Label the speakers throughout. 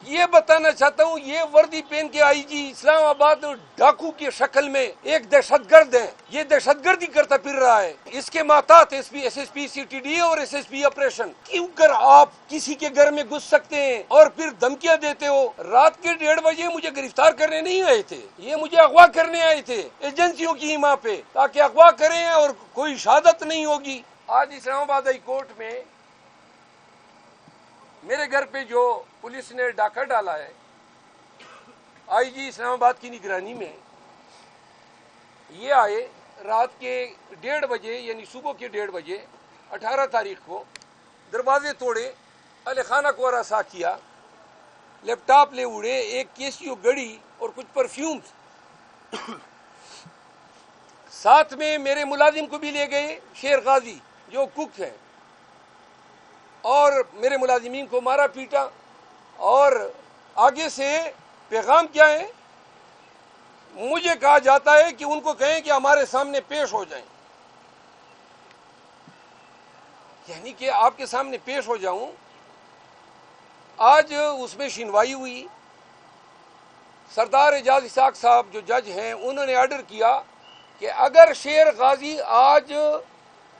Speaker 1: یہ بتانا چاہتا ہوں یہ وردی پہن کے آئی جی اسلام آباد ڈاکو کی شکل میں ایک دہشت گرد ہے، یہ دہشت گردی کرتا پھر رہا ہے۔ اس کے ماتحت S S P C T D اور ایس ایس پی آپریشن کیوں کر آپ کسی کے گھر میں گھس سکتے ہیں اور پھر دھمکیاں دیتے ہو۔ رات کے 1:30 بجے مجھے گرفتار کرنے نہیں آئے تھے، یہ مجھے اغوا کرنے آئے تھے ایجنسیوں کی حمایت پہ، تاکہ اغوا کریں اور کوئی شہادت نہیں ہوگی۔ آج اسلام آباد ہائی کورٹ میں میرے گھر پہ جو پولیس نے ڈاکہ ڈالا ہے آئی جی اسلام آباد کی نگرانی میں، یہ آئے رات کے 1:30 بجے یعنی صبح کے 1:30 بجے 18 تاریخ کو، دروازے توڑے، اہل خانہ کو ہراساں کیا، لیپ ٹاپ لے اڑے، ایک کیسیو گڑی اور کچھ پرفیومز، ساتھ میں میرے ملازم کو بھی لے گئے شیر غازی جو کک ہے، اور میرے ملازمین کو مارا پیٹا، اور آگے سے پیغام کیا ہے، مجھے کہا جاتا ہے کہ ان کو کہیں کہ ہمارے سامنے پیش ہو جائیں، یعنی کہ آپ کے سامنے پیش ہو جاؤں۔ آج اس میں سنوائی ہوئی، سردار اعجاز اسحاق صاحب جو جج ہیں انہوں نے آرڈر کیا کہ اگر شیر غازی آج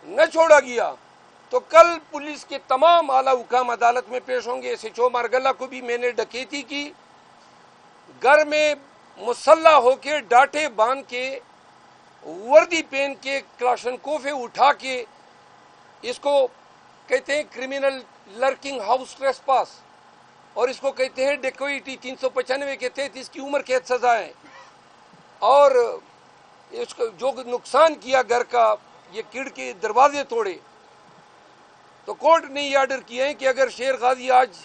Speaker 1: نہ چھوڑا گیا تو کل پولیس کے تمام اعلیٰ حکام عدالت میں پیش ہوں گے۔ ایس ایچ او مارگلہ کو بھی میں نے ڈکیتی کی، گھر میں مسلح ہو کے ڈاٹے باندھ کے وردی پہن کے کلاشنکوفے اٹھا کے، اس کو کہتے ہیں کرمنل لرکنگ ہاؤس ٹریسپاس، اور اس کو کہتے ہیں ڈیکوئٹی 395 کے تحت اس کی عمر قید سزا ہے، اور اس کو جو نقصان کیا گھر کا، یہ کھڑکی دروازے توڑے، تو کورٹ نے یہ آرڈر کیا ہے کہ اگر شیر غازی آج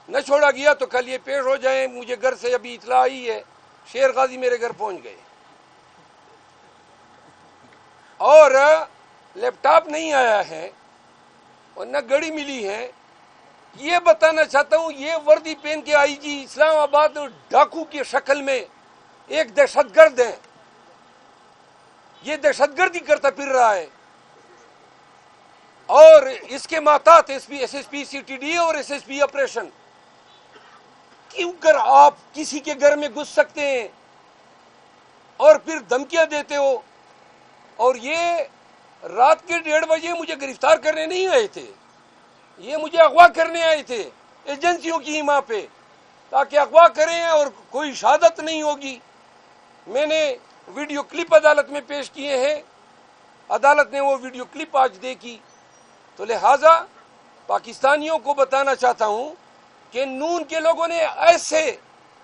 Speaker 1: نہ چھوڑا گیا تو کل یہ پیش ہو جائیں۔ مجھے گھر سے ابھی اطلاع آئی ہے شیر غازی میرے گھر پہنچ گئے، اور لیپ ٹاپ نہیں آیا ہے اور نہ گڑی ملی ہے۔ یہ بتانا چاہتا ہوں یہ وردی پہن کے آئی جی اسلام آباد ڈاکو کی شکل میں ایک دہشت گرد ہے، یہ دہشت گردی کرتا پھر رہا ہے، اور اس کے ماتحت S S P C T D اور ایس ایس پی آپریشن کیوں کر آپ کسی کے گھر میں گھس سکتے ہیں اور پھر دھمکیاں دیتے ہو۔ اور یہ رات کے 1:30 بجے مجھے گرفتار کرنے نہیں آئے تھے، یہ مجھے اغوا کرنے آئے تھے ایجنسیوں کی حمایت پہ، تاکہ اغوا کریں اور کوئی شہادت نہیں ہوگی۔ میں نے ویڈیو کلپ عدالت میں پیش کیے ہیں، عدالت نے وہ ویڈیو کلپ آج دیکھی، تو لہٰذا پاکستانیوں کو بتانا چاہتا ہوں کہ نون کے لوگوں نے ایسے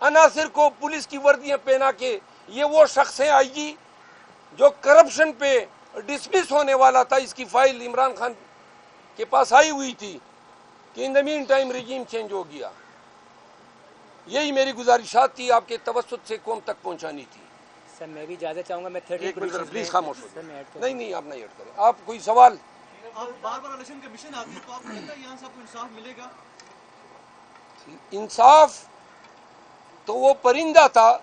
Speaker 1: عناصر کو پولیس کی وردیاں پہنا کے، یہ وہ شخص ہیں آئی جی جو کرپشن پہ ڈسمس ہونے والا تھا، اس کی فائل عمران خان کے پاس آئی ہوئی تھی کہ ان دا مین ٹائم رجیم چینج ہو گیا۔ یہی میری گزارشات تھی، آپ کے توسط سے قوم تک پہنچانی تھی۔
Speaker 2: سر میں بھی اجازت چاہوں گا، میں
Speaker 1: ایک منٹ پلیز خاموش ہو جائیں۔
Speaker 2: نہیں
Speaker 1: نہیں آپ نہیں ایڈ کریں، آپ کوئی سوال؟
Speaker 3: آپ بار بار الیکشن کمیشن آتی ہے تو آپ کو لگتا ہے یہاں سے آپ کو انصاف ملے گا؟
Speaker 1: انصاف تو وہ پرندہ تھا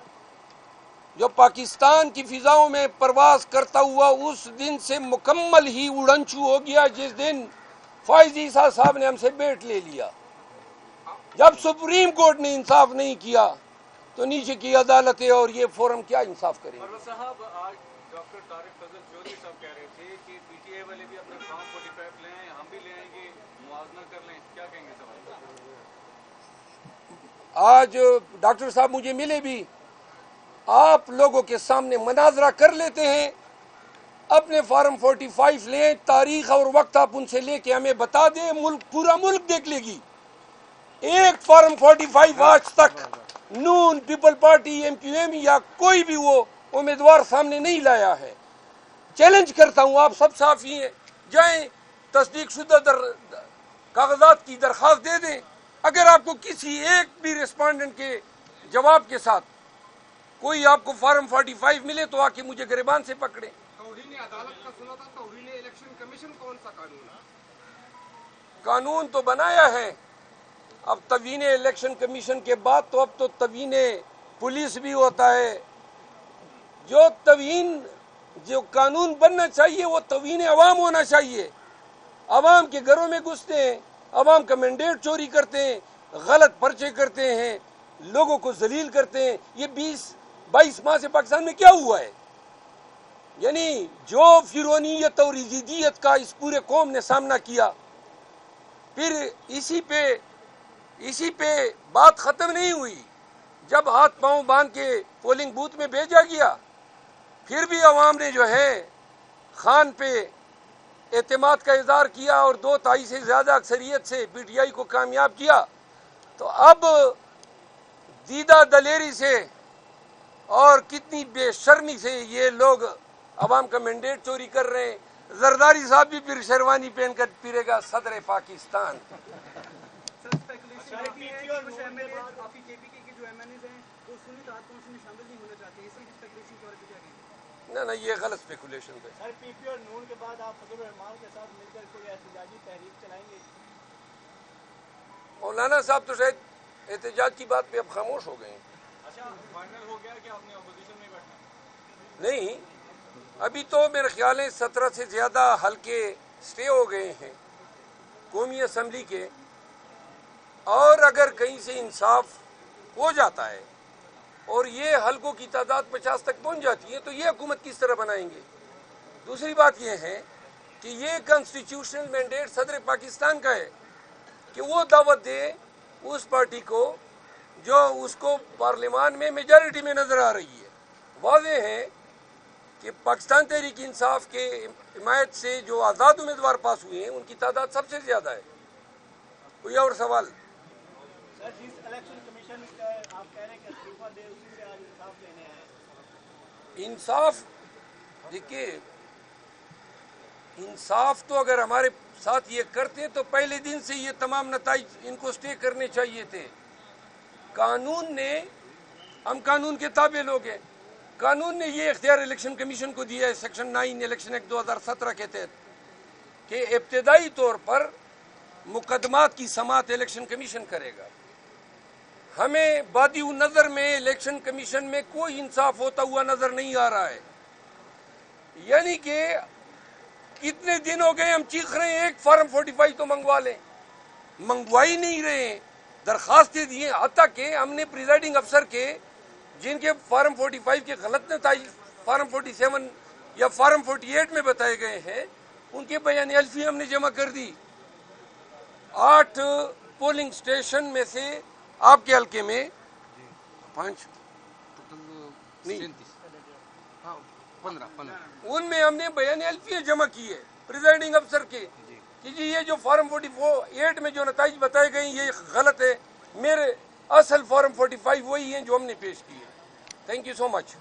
Speaker 1: جو پاکستان کی فضاؤں میں پرواز کرتا ہوا اس دن سے مکمل ہی اڑنچو ہو گیا جس دن فائز عیسیٰ صاحب نے ہم سے بیٹ لے لیا۔ جب سپریم کورٹ نے انصاف نہیں کیا تو نیچے کی عدالتیں اور یہ فورم کیا انصاف کریں گے؟
Speaker 4: پرویز صاحب، آج ڈاکٹر طارق فضل چودھری صاحب کہہ رہے تھے کہ پی ٹی اے والے بھی اپنے فارم 45 لیں، ہم بھی لے آئیں گے، موازنہ کر لیں، کیا کہیں گے سوال؟
Speaker 1: آج ڈاکٹر صاحب مجھے ملے بھی، آپ لوگوں کے سامنے مناظرہ کر لیتے ہیں، اپنے فارم 45 لیں، تاریخ اور وقت آپ ان سے لے کے ہمیں بتا دیں، ملک پورا ملک دیکھ لے گی۔ ایک فارم 45 آج تک نون، people party, M Q M یا کوئی بھی وہ امیدوار سامنے نہیں لایا ہے۔ چیلنج کرتا ہوں، آپ سب صحافی ہیں، جائیں تصدیق شدہ کاغذات کی درخواست دے دیں۔ اگر آپ کو کسی ایک بھی ریسپونڈنٹ کے جواب کے ساتھ کوئی آپ کو فارم 45 ملے تو آ کے مجھے گریبان سے پکڑیں۔
Speaker 4: توہین عدالت کا سنا تھا، توہین الیکشن کمیشن کون سا قانون ہے؟
Speaker 1: قانون تو بنایا ہے، اب توہین الیکشن کمیشن کے بعد تو اب تو توہین پولیس بھی ہوتا ہے۔ جو قانون بننا چاہیے وہ توہین عوام ہونا چاہیے۔ عوام کے گھروں میں گھستے ہیں، عوام کا مینڈیٹ چوری کرتے ہیں، غلط پرچے کرتے ہیں، لوگوں کو ذلیل کرتے ہیں. یہ 22 ماہ سے پاکستان میں کیا ہوا ہے؟ یعنی جو فرعونیت اور یزیدیت کا اس پورے قوم نے سامنا کیا، پھر اسی پہ بات ختم نہیں ہوئی. جب ہاتھ پاؤں باندھ کے پولنگ بوتھ میں بھیجا گیا، پھر بھی عوام نے جو ہے خان پہ اعتماد کا اظہار کیا اور 2/3 سے زیادہ اکثریت سے پی ٹی آئی کو کامیاب کیا. تو اب دیدہ دلیری سے اور کتنی بے شرمی سے یہ لوگ عوام کا مینڈیٹ چوری کر رہے ہیں. زرداری صاحب بھی پھر شیروانی پہن کر پھرے گا صدر پاکستان. نہ یہ غلط اسپیکولیشن ہے.
Speaker 3: سر پی پی اور نون کے بعد آپ فضل الرحمان کے ساتھ مل کر کوئی احتجاجی تحریک چلائیں گے؟
Speaker 1: مولانا صاحب تو شاید احتجاج کی بات پہ اب خاموش ہو گئے ہیں.
Speaker 4: اچھا فائنل ہو گیا کہ آپ نے اپوزیشن میں بیٹھنا؟
Speaker 1: نہیں، ابھی تو میرے خیال ہے 17 سے زیادہ حلقے سٹے ہو گئے ہیں قومی اسمبلی کے، اور اگر کہیں سے انصاف ہو جاتا ہے اور یہ حلقوں کی تعداد 50 تک پہنچ جاتی ہے تو یہ حکومت کس طرح بنائیں گے؟ دوسری بات یہ ہے کہ یہ کانسٹیٹیوشنل مینڈیٹ صدر پاکستان کا ہے کہ وہ دعوت دے اس پارٹی کو جو اس کو پارلیمان میں میجارٹی میں نظر آ رہی ہے. واضح ہے کہ پاکستان تحریک انصاف کے حمایت سے جو آزاد امیدوار پاس ہوئے ہیں ان کی تعداد سب سے زیادہ ہے. کوئی اور سوال؟
Speaker 3: سر جس الیکشن کمیشن کا آپ کہہ رہے ہیں کہ استعفیٰ دے، اسی سے آج انصاف لینے آئے.
Speaker 1: انصاف دیکھیے، انصاف تو اگر ہمارے ساتھ یہ کرتے تو پہلے دن سے یہ تمام نتائج ان کو سٹے کرنے چاہیے تھے. قانون نے، ہم قانون کے تابع لوگ ہیں، قانون نے یہ اختیار الیکشن کمیشن کو دیا ہے سیکشن 9 الیکشن ایکٹ 2017 کے تحت کہ ابتدائی طور پر مقدمات کی سماعت الیکشن کمیشن کرے گا. ہمیں بادی نظر میں الیکشن کمیشن میں کوئی انصاف ہوتا ہوا نظر نہیں آ رہا ہے. یعنی کہ کتنے دن ہو گئے ہم چیخ رہے ہیں ایک فارم 45 تو منگوا لیں، منگوا ہی نہیں رہے ہیں. درخواستیں دیے، حتیٰ کہ ہم نے پریزائڈنگ افسر کے جن کے فارم 45 کے غلط نتائج فارم 47 یا فارم 48 میں بتائے گئے ہیں، ان کے بیان الفی ہم نے جمع کر دی. 8 پولنگ سٹیشن میں سے آپ کے حلقے میں 5 ان میں ہم نے بیان الفی جمع کی ہے پریزائڈنگ افسر کے کہ جی یہ جو فارم 48 میں جو نتائج بتائے گئے یہ غلط ہے. میرے اصل فارم 45 وہی ہیں جو ہم نے پیش کیے. Thank you so much.